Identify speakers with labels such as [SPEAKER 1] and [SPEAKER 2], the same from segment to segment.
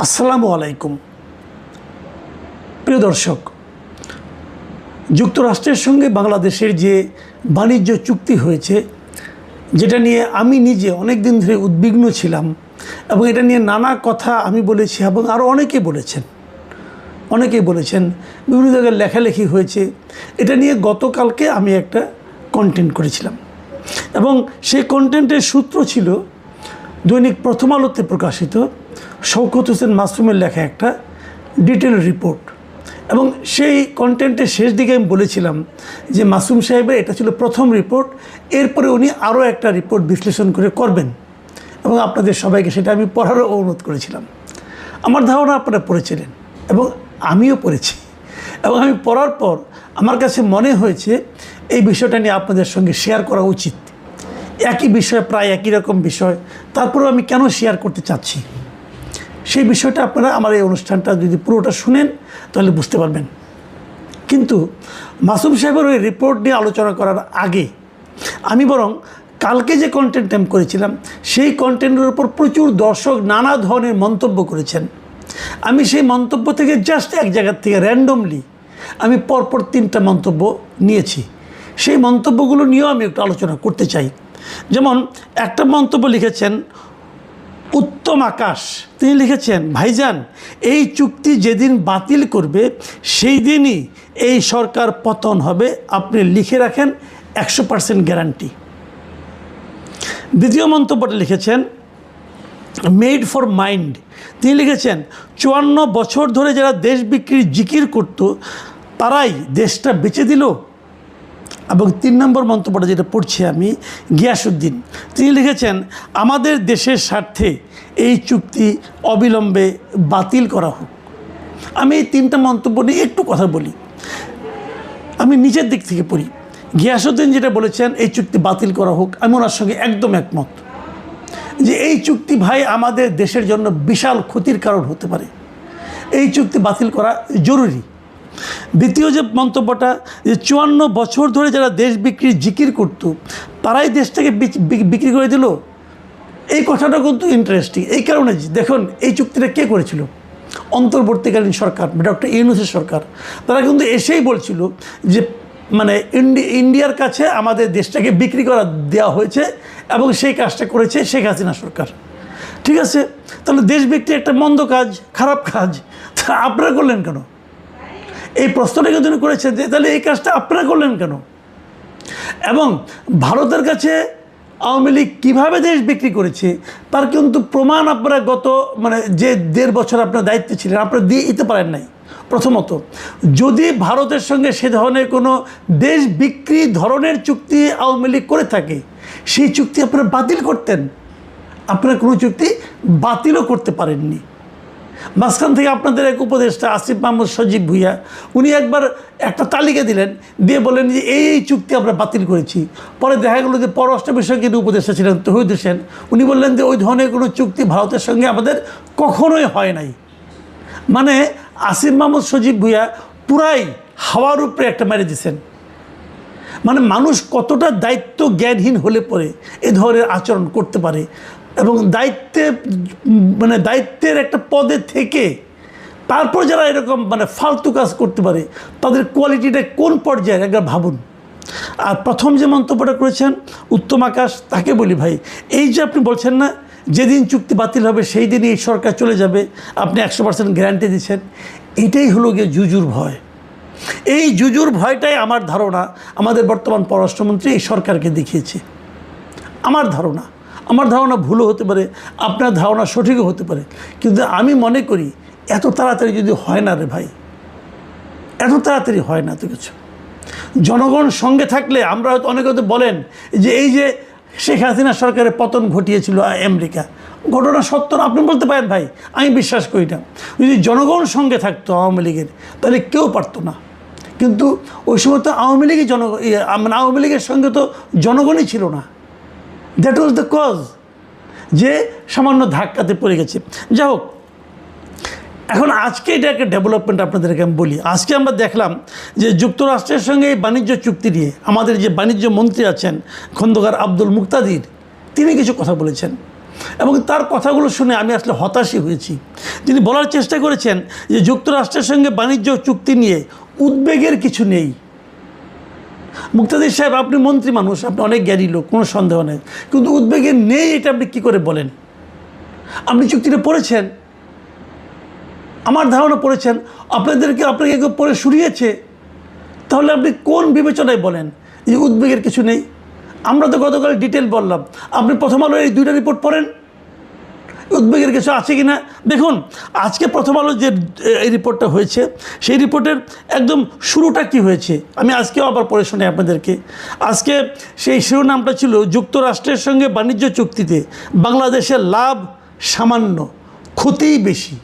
[SPEAKER 1] আসসালামু আলাইকুম প্রিয় দর্শক, যুক্তরাষ্ট্রের সঙ্গে বাংলাদেশের যে বাণিজ্য চুক্তি হয়েছে, যেটা নিয়ে আমি নিজে অনেক দিন ধরে উদ্বিগ্ন ছিলাম এবং এটা নিয়ে নানা কথা আমি বলেছি এবং আরও অনেকেই বলেছেন, বিভিন্ন জায়গায় লেখালেখি হয়েছে। এটা নিয়ে গতকালকে আমি একটা কন্টেন্ট করেছিলাম এবং সেই কন্টেন্টের সূত্র ছিল দৈনিক প্রথম আলোতে প্রকাশিত শওকত হোসেন মাসুমের লেখা একটা ডিটেল রিপোর্ট। এবং সেই কন্টেন্টের শেষ দিকে আমি বলেছিলাম যে মাসুম সাহেবের এটা ছিল প্রথম রিপোর্ট, এরপরে উনি আরও একটা রিপোর্ট বিশ্লেষণ করে করবেন এবং আপনাদের সবাইকে সেটা আমি পড়ারও অনুরোধ করেছিলাম। আমার ধারণা আপনারা পড়েছিলেন এবং আমিও পড়েছি এবং আমি পড়ার পর আমার কাছে মনে হয়েছে এই বিষয়টা নিয়ে আপনাদের সঙ্গে শেয়ার করা উচিত। একই বিষয়, প্রায় একই রকম বিষয়, তারপরেও আমি কেন শেয়ার করতে চাচ্ছি সেই বিষয়টা আপনারা আমার এই অনুষ্ঠানটা যদি পুরোটা শুনেন তাহলে বুঝতে পারবেন। কিন্তু মাসুম সাহেবের ওই রিপোর্ট নিয়ে আলোচনা করার আগে আমি বরং কালকে যে কন্টেন্ট আমি করেছিলাম সেই কন্টেন্টের উপর প্রচুর দর্শক নানা ধরনের মন্তব্য করেছেন। আমি সেই মন্তব্য থেকে জাস্ট এক জায়গার থেকে র্যান্ডমলি আমি পরপর 3টা মন্তব্য নিয়েছি। সেই মন্তব্যগুলো নিয়েও আমি একটু আলোচনা করতে চাই। যেমন একটা মন্তব্য লিখেছেন উত্তম আকাশ, তিনি লিখেছেন, ভাইজান এই চুক্তি যেদিন বাতিল করবে সেই দিনই এই সরকার পতন হবে, আপনি লিখে রাখেন 100% গ্যারান্টি। দ্বিতীয় মন্তব্যটা লিখেছেন মেড ফর মাইন্ড, তিনি লিখেছেন 54 বছর ধরে যারা দেশ বিক্রির জিকির করত তারাই দেশটা বেচে দিল। এবং 3 নম্বর মন্তব্যটা যেটা পড়ছি আমি, গিয়াসউদ্দিন, তিনি লিখেছেন আমাদের দেশের স্বার্থে এই চুক্তি অবিলম্বে বাতিল করা হোক। আমি এই 3টা মন্তব্য নিয়ে একটু কথা বলি। আমি নিচের দিক থেকে পড়ি। গিয়াসউদ্দিন যেটা বলেছেন এই চুক্তি বাতিল করা হোক, আমি ওনার সঙ্গে একদম একমত যে এই চুক্তি ভাই আমাদের দেশের জন্য বিশাল ক্ষতির কারণ হতে পারে, এই চুক্তি বাতিল করা জরুরি। দ্বিতীয় যে মন্তব্যটা যে 54 বছর ধরে যারা দেশ বিক্রির জিকির করত তারাই দেশটাকে বিক্রি করে দিল, এই কথাটা কিন্তু ইন্টারেস্টিং। এই কারণে দেখুন এই চুক্তিটা কে করেছিল? অন্তর্বর্তীকালীন সরকার, ডক্টর ইউনূসের সরকার। তারা কিন্তু এসেই বলছিল যে মানে ইন্ডিয়ার কাছে আমাদের দেশটাকে বিক্রি করা দেওয়া হয়েছে এবং সেই কাজটা করেছে শেখ হাসিনা সরকার। ঠিক আছে, তাহলে দেশ বিক্রি একটা মন্দ কাজ, খারাপ কাজ, তা আপনারা করলেন কেন? এই প্রশ্নটা কিন্তু করেছে যে তাহলে এই কাজটা আপনারা করলেন কেন? এবং ভারতের কাছে আওয়ামী লীগ কীভাবে দেশ বিক্রি করেছে তার কিন্তু প্রমাণ আপনারা গত যে 1.5 বছর আপনার দায়িত্বে ছিলেন আপনারা দিয়ে দিতে পারেন নাই। প্রথমত, যদি ভারতের সঙ্গে সে ধরনের কোনো দেশ বিক্রি ধরনের চুক্তি আওয়ামী লীগ করে থাকে সেই চুক্তি আপনারা বাতিল করতেন। আপনারা কোনো চুক্তি বাতিলও করতে পারেননি। মাঝখান থেকে আপনাদের এক উপদেষ্টা আসিফ মাহমুদ সজীব ভুইয়া উনি একবার একটা তালিকা দিলেন, দিয়ে বলেন যে এই চুক্তি আমরা বাতিল করেছি। পরে দেখা গেলো যে পররাষ্ট্র বিষয়ক যিনি উপদেষ্টা ছিলেন তৌহিদ হোসেন, উনি বললেন যে ওই ধরনের কোনো চুক্তি ভারতের সঙ্গে আমাদের কখনোই হয় নাই। মানে আসিফ মাহমুদ সজীব ভুইয়া পুরাই হাওয়ার উপরে একটা মেরে দিয়েছেন। মানে মানুষ কতটা দায়িত্ব জ্ঞানহীন হলে পরে এ ধরনের আচরণ করতে পারে এবং দায়িত্বের একটা পদে থেকে তারপর যারা এরকম ফালতু কাজ করতে পারে তাদের কোয়ালিটিটা কোন পর্যায়ে একবার ভাবুন। আর প্রথম যে মন্তব্যটা করেছেন উত্তম আকাশ, তাকে বলি ভাই এই যে আপনি বলছেন না যেদিন চুক্তি বাতিল হবে সেই দিনই এই সরকার চলে যাবে, আপনি 100% গ্যারান্টি দিচ্ছেন, এটাই হলো গিয়ে জুজুর ভয়। এই জুজুর ভয়টাই আমার ধারণা আমাদের বর্তমান পররাষ্ট্রমন্ত্রী এই সরকারকে দেখিয়েছে। আমার ধারণা ভুলও হতে পারে, আপনার ধারণা সঠিকও হতে পারে, কিন্তু আমি মনে করি এত তাড়াতাড়ি যদি হয় না রে ভাই, এত তাড়াতাড়ি হয় না তো কিছু। জনগণ সঙ্গে থাকলে আমরা হয়তো অনেকে হয়তো বলেন যে এই যে শেখ হাসিনা সরকারের পতন ঘটিয়েছিল আমেরিকা, ঘটনা সত্য না, আপনি বলতে পারেন ভাই, আমি বিশ্বাস করি না। যদি জনগণ সঙ্গে থাকতো আওয়ামী লীগের তাহলে কেউ পারতো না। কিন্তু ওই সময় তো আওয়ামী লীগের সঙ্গে তো জনগণই ছিল না। দ্যাট ওয়াজ দ্য কজ যে সামান্য ধাক্কাতে পড়ে গেছে। যাই হোক, এখন আজকে এটা একটা ডেভেলপমেন্ট আপনাদেরকে আমি বলি। আজকে আমরা দেখলাম যে যুক্তরাষ্ট্রের সঙ্গে এই বাণিজ্য চুক্তি নিয়ে আমাদের যে বাণিজ্য মন্ত্রী আছেন খন্দকার আব্দুল মুক্তাদির, তিনি কিছু কথা বলেছেন। এবং তার কথাগুলো শুনে আমি আসলে হতাশই হয়েছি। তিনি বলার চেষ্টা করেছেন যে যুক্তরাষ্ট্রের সঙ্গে বাণিজ্য চুক্তি নিয়ে উদ্বেগের কিছু নেই। মুক্তাদির সাহেব, আপনি মন্ত্রী মানুষ, আপনি অনেক জ্ঞানী লোক, কোনো সন্দেহ নেই, কিন্তু উদ্বেগের নেই এটা আপনি কী করে বলেন? আপনি চুক্তিটা পড়েছেন, আমার ধারণা পড়েছেন, আপনাকে কেউ পড়ে শুনিয়েছে, তাহলে আপনি কোন বিবেচনায় বলেন যে উদ্বেগের কিছু নেই? আমরা তো গতকাল ডিটেল বললাম, আপনি প্রথম আলোর এই 2টা রিপোর্ট পড়েন, উদ্বেগের কিছু আছে কি না দেখুন। আজকে প্রথম আলো যে এই রিপোর্টটা হয়েছে, সেই রিপোর্টের একদম শুরুটা কি হয়েছে আমি আজকেও আবার পড়ে শোনাই আপনাদেরকে। আজকে সেই শিরোনামটা ছিল যুক্তরাষ্ট্রের সঙ্গে বাণিজ্য চুক্তিতে বাংলাদেশের লাভ সামান্য, ক্ষতিই বেশি।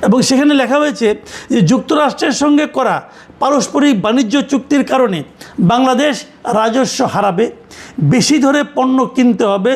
[SPEAKER 1] এবং সেখানে লেখা হয়েছে যে যুক্তরাষ্ট্রের সঙ্গে করা পারস্পরিক বাণিজ্য চুক্তির কারণে বাংলাদেশ রাজস্ব হারাবে, বেশি ধরে পণ্য কিনতে হবে,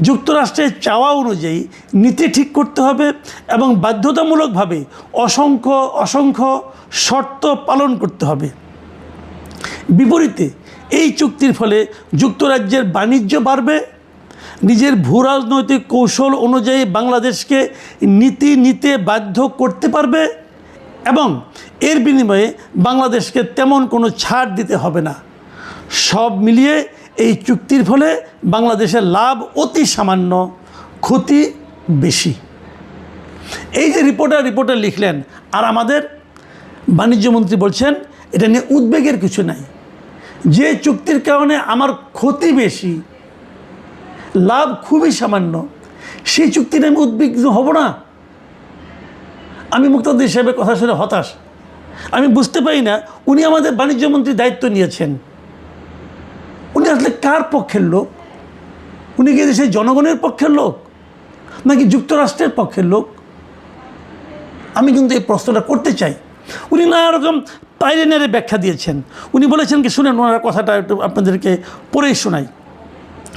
[SPEAKER 1] যুক্তরাষ্ট্রের চাওয়া অনুযায়ী নীতি ঠিক করতে হবে এবং বাধ্যতামূলকভাবে অসংখ্য শর্ত পালন করতে হবে। বিপরীতে এই চুক্তির ফলে যুক্তরাজ্যের বাণিজ্য বাড়বে, নিজের ভূরাজনৈতিক কৌশল অনুযায়ী বাংলাদেশকে নীতি নিতে বাধ্য করতে পারবে এবং এর বিনিময়ে বাংলাদেশকে তেমন কোনো ছাড় দিতে হবে না। সব মিলিয়ে এই চুক্তির ফলে বাংলাদেশের লাভ অতি সামান্য, ক্ষতি বেশি। এই যে রিপোর্টার লিখলেন, আর আমাদের বাণিজ্যমন্ত্রী বলছেন এটা নিয়ে উদ্বেগের কিছু নাই, যে চুক্তির কারণে আমার ক্ষতি বেশি, লাভ খুবই সামান্য, সেই চুক্তি নিয়ে আমি উদ্বিগ্ন হব না? আমি মুক্তাদির সাহেবের কথা শুনে হতাশ। আমি বুঝতে পারি না উনি আমাদের বাণিজ্যমন্ত্রীর দায়িত্ব নিয়েছেন, উনি আসলে কার পক্ষের লোক? উনি কি দেশের জনগণের পক্ষের লোক নাকি যুক্তরাষ্ট্রের পক্ষের লোক? আমি কিন্তু এই প্রশ্নটা করতে চাই। উনি নানা রকম পাইরেনারে ব্যাখ্যা দিয়েছেন। উনি বলেছেন কি, শুনেন ওনার কথাটা একটু আপনাদেরকে পড়েই শোনাই।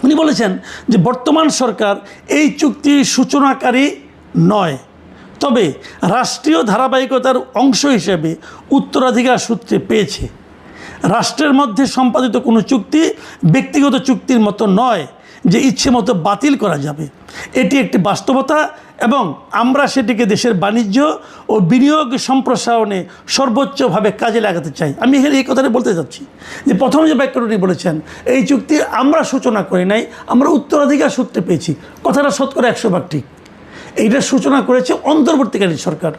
[SPEAKER 1] উনি বলেছেন যে বর্তমান সরকার এই চুক্তির সূচনাকারী নয়, তবে রাষ্ট্রীয় ধারাবাহিকতার অংশ হিসেবে উত্তরাধিকার সূত্রে পেয়েছে। রাষ্ট্রের মধ্যে সম্পাদিত কোনো চুক্তি ব্যক্তিগত চুক্তির মতো নয় যে ইচ্ছে মতো বাতিল করা যাবে। এটি একটি বাস্তবতা এবং আমরা সেটিকে দেশের বাণিজ্য ও বিনিয়োগ সম্প্রসারণে সর্বোচ্চভাবে কাজে লাগাতে চাই। আমি এখানে এই কথাটা বলতে চাচ্ছি যে প্রথম যে বাক্যটা উনি বলেছেন, এই চুক্তি আমরা সূচনা করি নাই, আমরা উত্তরাধিকার সূত্রে পেয়েছি, কথাটা 100% ঠিক। এইটার সূচনা করেছে অন্তর্বর্তীকালীন সরকার।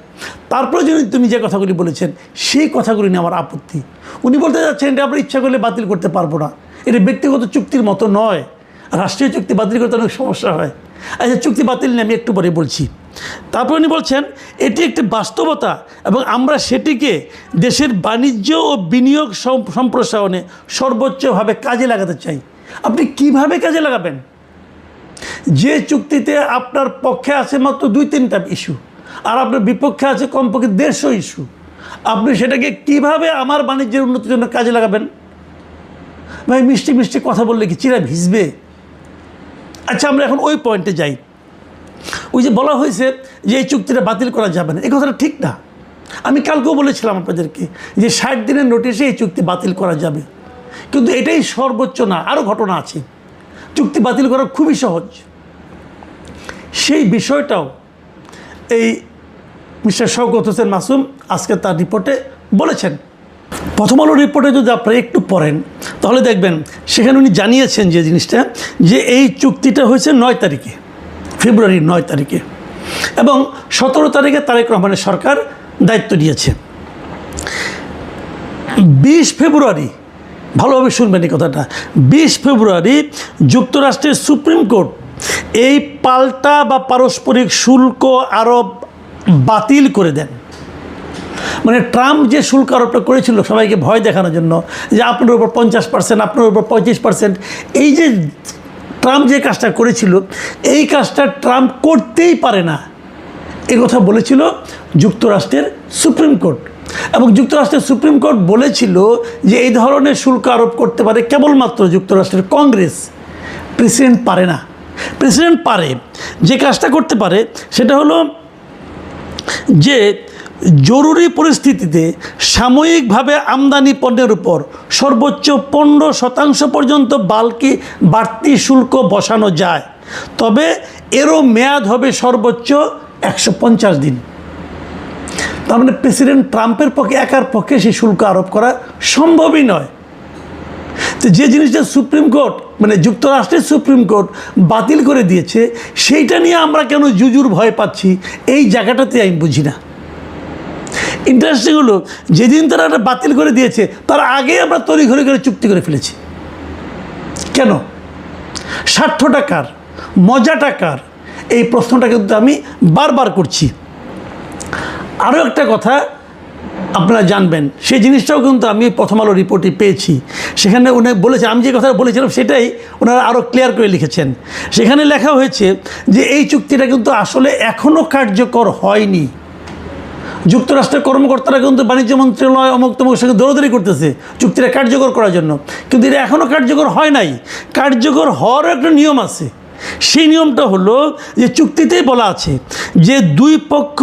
[SPEAKER 1] তারপরে যদি তুমি যে কথাগুলি বলেছেন সেই কথাগুলি নিয়ে আমার আপত্তি। উনি বলতে যাচ্ছেন এটা আমরা ইচ্ছা করলে বাতিল করতে পারবো না, এটা ব্যক্তিগত চুক্তির মতো নয়, রাষ্ট্রীয় চুক্তি বাতিল করতে অনেক সমস্যা হয়। আচ্ছা, চুক্তি বাতিল নিয়ে আমি একটু পরে বলছি। তারপর উনি বলছেন এটি একটি বাস্তবতা এবং আমরা সেটিকে দেশের বাণিজ্য ও বিনিয়োগ সম্প্রসারণে সর্বোচ্চভাবে কাজে লাগাতে চাই। আপনি কিভাবে কাজে লাগাবেন? যে চুক্তিতে আপনার পক্ষে আছে মাত্র 2-3টা ইস্যু আর আপনার বিপক্ষে আছে কমপক্ষে 150 ইস্যু, আপনি সেটাকে কিভাবে আমার বাণিজ্যের উন্নতির জন্য কাজে লাগাবেন? ভাই, মিষ্টি মিষ্টি কথা বললে কি চিরা ভিজবে? আচ্ছা, আমরা এখন ওই পয়েন্টে যাই। ওই যে বলা হয়েছে যে এই চুক্তিটা বাতিল করা যাবে না, এই কথাটা ঠিক না। আমি কালকেও বলেছিলাম আপনাদেরকে যে 60 দিনের নোটিশে এই চুক্তি বাতিল করা যাবে, কিন্তু এটাই সর্বোচ্চ না, আরও ঘটনা আছে। চুক্তি বাতিল করা খুবই সহজ। সেই বিষয়টাও এই মিস্টার শওকত হোসেন মাসুম আজকে তার রিপোর্টে বলেছেন। প্রথম আলো রিপোর্টে যদি আপনারা একটু পড়েন তাহলে দেখবেন সেখানে উনি জানিয়েছেন যে জিনিসটা, যে এই চুক্তিটা হয়েছে 9 তারিখে, ফেব্রুয়ারির 9 তারিখে, এবং 17 তারিখে তারেক রহমানের সরকার দায়িত্ব নিয়েছে। 20 ফেব্রুয়ারি, ভালোভাবে শুনবেন এই কথাটা, 20 ফেব্রুয়ারি যুক্তরাষ্ট্রের সুপ্রিম কোর্ট এই পাল্টা বা পারস্পরিক শুল্ক আরোপ বাতিল করে দেন। মানে ট্রাম্প যে শুল্ক আরোপটা করেছিল সবাইকে ভয় দেখানোর জন্য, যে আপনার উপর 50%, আপনার উপর 35%, এই যে ট্রাম্প যে কাজটা করেছিল এই কাজটা ট্রাম্প করতেই পারে না, এই কথা বলেছিল যুক্তরাষ্ট্রের সুপ্রিম কোর্ট। এবং যুক্তরাষ্ট্রের সুপ্রিম কোর্ট বলেছিল যে এই ধরনের শুল্ক আরোপ করতে পারে কেবলমাত্র যুক্তরাষ্ট্রের কংগ্রেস, প্রেসিডেন্ট পারে না। প্রেসিডেন্ট পারে, যে কাজটা করতে পারে সেটা হলো যে জরুরি পরিস্থিতিতে সাময়িকভাবে আমদানি পণ্যের উপর সর্বোচ্চ 15% পর্যন্ত বাড়তি শুল্ক বসানো যায়। তবে এরও মেয়াদ হবে সর্বোচ্চ 150 দিন। তার মানে প্রেসিডেন্ট ট্রাম্পের পক্ষে একার পক্ষে সেই শুল্ক আরোপ করা সম্ভবই নয়। তো যে জিনিসটা সুপ্রিম কোর্ট মানে যুক্তরাষ্ট্রের সুপ্রিম কোর্ট বাতিল করে দিয়েছে, সেইটা নিয়ে আমরা কেন জুজুর ভয় পাচ্ছি, এই জায়গাটাতে আমি বুঝি না। ইন্টারেস্টিং হলো, যেদিন তারা এটা বাতিল করে দিয়েছে তার আগে আমরা তড়িঘড়ি করে চুক্তি করে ফেলেছি। কেন? স্বার্থটা কার, মজাটা কার, এই প্রশ্নটা কিন্তু আমি বারবার করছি। আরও একটা কথা আপনারা জানবেন, সেই জিনিসটাও কিন্তু আমি প্রথম আলো রিপোর্টে পেয়েছি। সেখানে উনি বলেছেন, আমি যে কথা বলেছিলাম সেটাই ওনারা আরও ক্লিয়ার করে লিখেছেন। সেখানে লেখা হয়েছে যে এই চুক্তিটা কিন্তু আসলে এখনও কার্যকর হয়নি। যুক্তরাষ্ট্রের কর্মকর্তারা কিন্তু বাণিজ্য মন্ত্রণালয় অমুক তমুক সঙ্গে দৌড়াদৌড়ি করতেছে চুক্তিটা কার্যকর করার জন্য, কিন্তু এটা এখনও কার্যকর হয় নাই। কার্যকর হওয়ারও একটা নিয়ম আছে। সেই নিয়মটা হলো যে চুক্তিতেই বলা আছে যে দুই পক্ষ